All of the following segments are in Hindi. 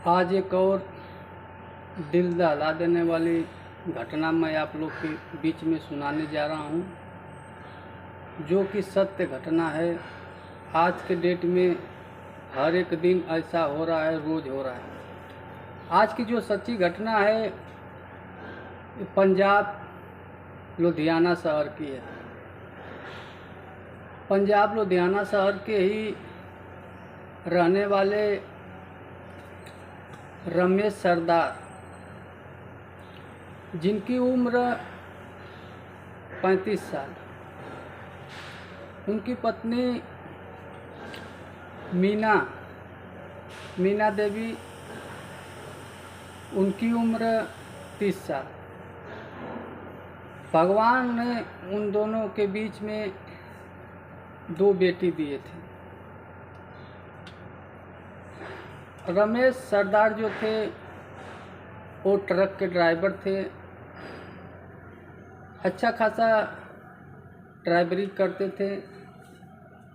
आज एक और दिल दहला देने वाली घटना मैं आप लोग के बीच में सुनाने जा रहा हूँ, जो कि सत्य घटना है। आज के डेट में हर एक दिन ऐसा हो रहा है, रोज़ हो रहा है। आज की जो सच्ची घटना है ये पंजाब लुधियाना शहर की है। पंजाब लुधियाना शहर के ही रहने वाले रमेश सरदार, जिनकी उम्र 35 साल, उनकी पत्नी मीना देवी, उनकी उम्र 30 साल। भगवान ने उन दोनों के बीच में 2 बेटी दिए थे। रमेश सरदार जो थे वो ट्रक के ड्राइवर थे। अच्छा खासा ड्राइवरी करते थे।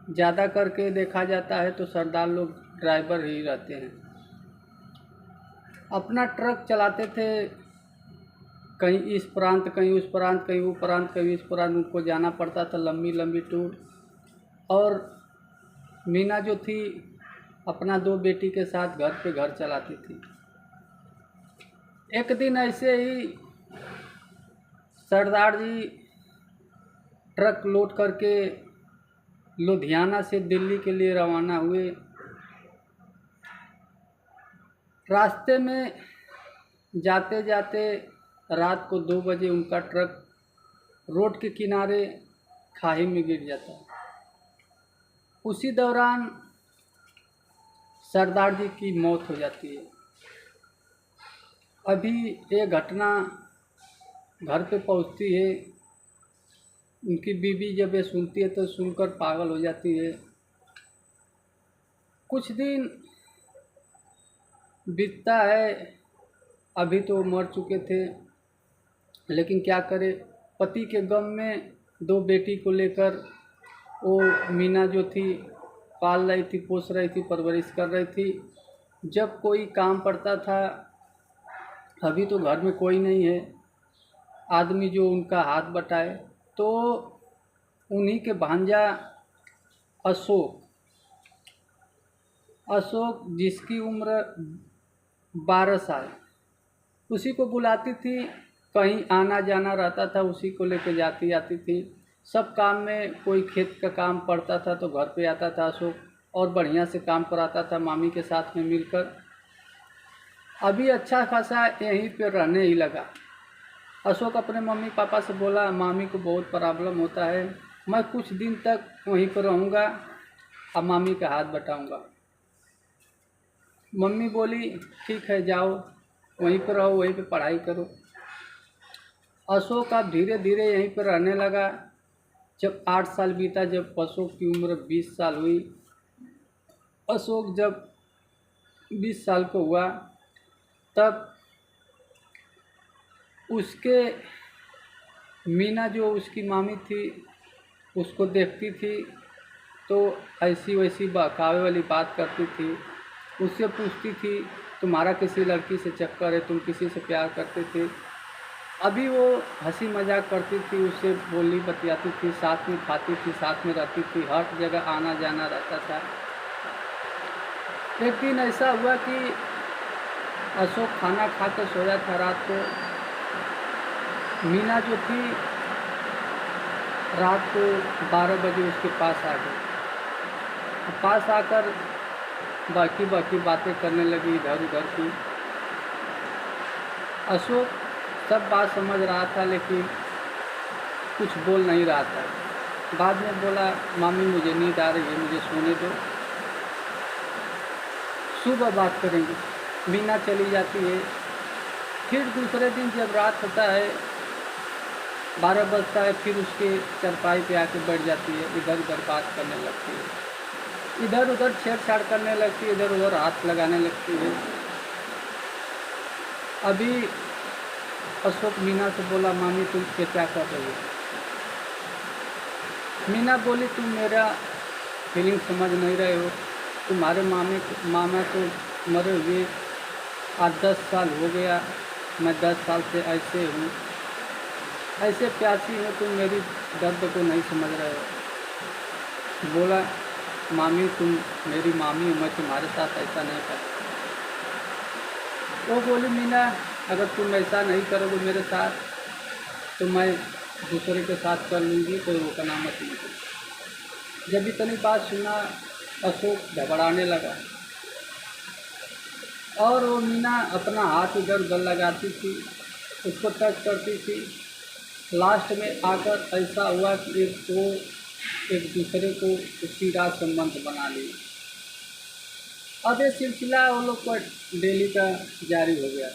ज़्यादा करके देखा जाता है तो सरदार लोग ड्राइवर ही रहते हैं। अपना ट्रक चलाते थे, कहीं इस प्रांत कहीं उस प्रांत, कहीं वो प्रांत कहीं इस प्रांत उनको जाना पड़ता था, लंबी लंबी टूर। और मीना जो थी अपना 2 बेटी के साथ घर पे घर चलाती थी। एक दिन ऐसे ही सरदार जी ट्रक लोड करके लुधियाना से दिल्ली के लिए रवाना हुए। रास्ते में जाते जाते रात को 2 बजे उनका ट्रक रोड के किनारे खाई में गिर जाता है। उसी दौरान सरदार जी की मौत हो जाती है। अभी ये घटना घर पे पहुंचती है, उनकी बीवी जब ये सुनती है तो सुनकर पागल हो जाती है। कुछ दिन बीतता है, अभी तो मर चुके थे, लेकिन क्या करे, पति के गम में 2 बेटी को लेकर वो मीना जो थी पाल रही थी, पोस रही थी, परवरिश कर रही थी। जब कोई काम पड़ता था, अभी तो घर में कोई नहीं है आदमी जो उनका हाथ बटाए, तो उन्हीं के भांजा अशोक जिसकी उम्र 12 साल, उसी को बुलाती थी। कहीं आना जाना रहता था, उसी को लेके जाती आती थी। सब काम में कोई खेत का काम पड़ता था तो घर पे आता था अशोक, और बढ़िया से काम कराता था मामी के साथ में मिलकर। अभी अच्छा खासा यहीं पे रहने ही लगा। अशोक अपने मम्मी पापा से बोला, मामी को बहुत प्रॉब्लम होता है, मैं कुछ दिन तक वहीं पर रहूँगा और मामी का हाथ बटाऊँगा। मम्मी बोली ठीक है, जाओ वहीं पर रहो, वहीं पे पढ़ाई करो। अशोक अब धीरे धीरे यहीं पर रहने लगा। जब 8 साल बीता, जब अशोक की उम्र 20 साल हुई, अशोक जब 20 साल को हुआ, तब उसके मीना जो उसकी मामी थी उसको देखती थी तो ऐसी वैसी बहकावे वाली बात करती थी। उससे पूछती थी तुम्हारा किसी लड़की से चक्कर है, तुम किसी से प्यार करते थे। अभी वो हंसी मजाक करती थी, उससे बोली बतियाती थी, साथ में खाती थी, साथ में रहती थी, हर जगह आना जाना रहता था। एक दिन ऐसा हुआ कि अशोक खाना खा कर सोया था रात को। मीना जो थी रात को 12 बजे उसके पास आ गई। पास आकर बाकी बातें करने लगी इधर उधर की। अशोक सब बात समझ रहा था लेकिन कुछ बोल नहीं रहा था। बाद में बोला, मामी मुझे नींद आ रही है, मुझे सोने दो, सुबह बात करेंगे। मीना चली जाती है। फिर दूसरे दिन जब रात होता है, 12 बजता है, फिर उसके चारपाई पे आके बैठ जाती है, इधर उधर बात करने लगती है, इधर उधर छेड़छाड़ करने लगती है, इधर उधर हाथ लगाने लगती है। अभी अशोक मीना से बोला, मामी तुम क्या कर रही हो? मीना बोली, तुम मेरा फीलिंग समझ नहीं रहे हो, तुम्हारे मामा तो मरे हुए आज 10 साल हो गया, मैं 10 साल से ऐसे हूँ, ऐसे प्यासी हूँ, तुम मेरी दर्द को नहीं समझ रहे हो। बोला, मामी तुम मेरी मामी हो, मैं तुम्हारे साथ ऐसा नहीं कर। वो बोली, मीना अगर तुम ऐसा नहीं करोगे मेरे साथ तो मैं दूसरे के साथ कर लूँगी, कोई रोकना मत मुझे। जब इतनी बात सुना अशोक घबराने लगा और वो मीना अपना हाथ इधर उधर लगाती थी, उसको टच करती थी। लास्ट में आकर ऐसा हुआ कि एक दूसरे को उसी रात संबंध बना लिए। अब ये सिलसिला वो लोग का डेली का जारी हो गया।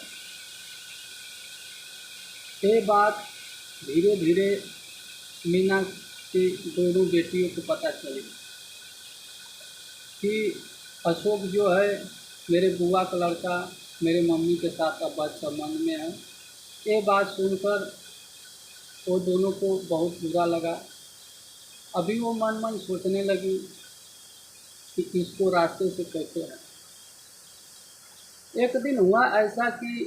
ये बात धीरे धीरे मीना की दोनों बेटियों को पता चली कि अशोक जो है मेरे बुआ का लड़का मेरे मम्मी के साथ अवैध संबंध में है। ये बात सुनकर वो दोनों को बहुत बुरा लगा। अभी वो मन मन सोचने लगी कि इसको रास्ते से कैसे है। एक दिन हुआ ऐसा कि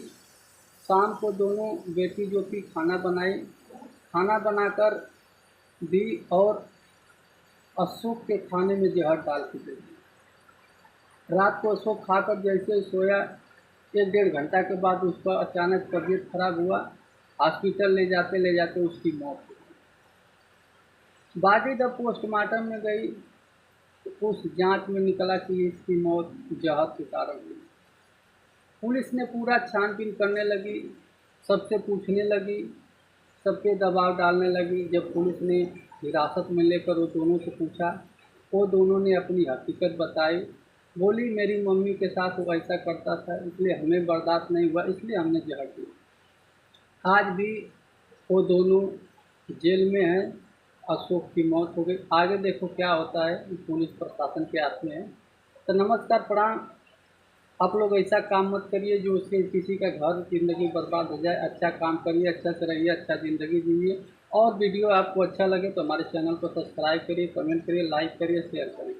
शाम को दोनों बेटी जो थी खाना बनाई, खाना बनाकर दी और अशोक के खाने में जहर डाल के दे दी। रात को अशोक खाकर जैसे ही सोया, 1-1.5 घंटा के बाद उसका अचानक तबीयत खराब हुआ। हॉस्पिटल ले जाते उसकी मौत हो गई। बाकी जब पोस्टमार्टम में गई तो उस जांच में निकला कि इसकी मौत जहर के कारण हुई। पुलिस ने पूरा छानबीन करने लगी, सबसे पूछने लगी, सबके दबाव डालने लगी। जब पुलिस ने हिरासत में लेकर वो दोनों से पूछा, वो दोनों ने अपनी हकीकत बताई। बोली, मेरी मम्मी के साथ वो ऐसा करता था, इसलिए हमें बर्दाश्त नहीं हुआ, इसलिए हमने जहर दिया। आज भी वो दोनों जेल में हैं। अशोक की मौत हो गई। आगे देखो क्या होता है, पुलिस प्रशासन के हाथ में है। तो नमस्कार, प्रणाम। आप लोग ऐसा काम मत करिए जो उससे किसी का घर ज़िंदगी बर्बाद हो जाए। अच्छा काम करिए, अच्छा से रहिए, अच्छा ज़िंदगी जीजिए। और वीडियो आपको अच्छा लगे तो हमारे चैनल को सब्सक्राइब करिए, कमेंट करिए, लाइक करिए, शेयर करिए।